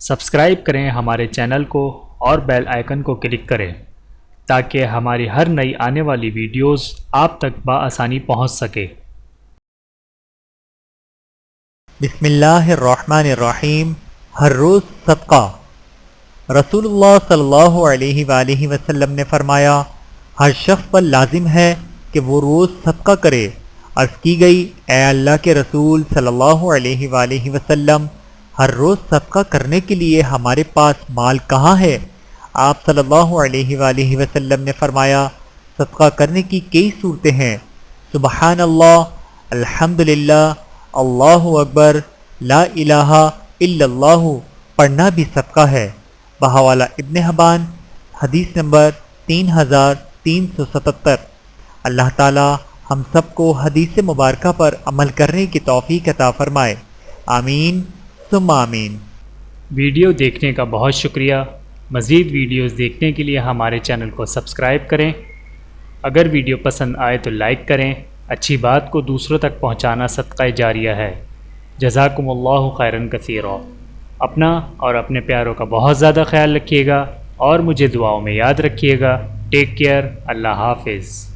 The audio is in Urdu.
سبسکرائب کریں ہمارے چینل کو اور بیل آئیکن کو کلک کریں تاکہ ہماری ہر نئی آنے والی ویڈیوز آپ تک بآسانی پہنچ سکے۔ بسم اللہ الرحمن الرحیم۔ ہر روز صدقہ۔ رسول اللہ صلی اللہ علیہ وآلہ وسلم نے فرمایا، ہر شخص پر لازم ہے کہ وہ روز صدقہ کرے۔ عرض کی گئی، اے اللہ کے رسول صلی اللہ علیہ وآلہ وسلم، ہر روز صدقہ کرنے کے لیے ہمارے پاس مال کہاں ہے؟ آپ صلی اللہ علیہ وآلہ وسلم نے فرمایا، صدقہ کرنے کی کئی صورتیں ہیں۔ سبحان اللہ، الحمدللہ، اللہ اکبر، لا الہ الا اللہ پڑھنا بھی صدقہ ہے۔ بحوالہ ابن حبان، حدیث نمبر 3377۔ اللہ تعالی ہم سب کو حدیث مبارکہ پر عمل کرنے کی توفیق عطا فرمائے، آمین ثم آمین۔ ویڈیو دیکھنے کا بہت شکریہ۔ مزید ویڈیوز دیکھنے کے لیے ہمارے چینل کو سبسکرائب کریں۔ اگر ویڈیو پسند آئے تو لائک کریں۔ اچھی بات کو دوسروں تک پہنچانا صدقہ جاریہ ہے۔ جزاکم اللہ خیرا کثیرا۔ اپنا اور اپنے پیاروں کا بہت زیادہ خیال رکھیے گا اور مجھے دعاؤں میں یاد رکھیے گا۔ Take care. اللہ حافظ۔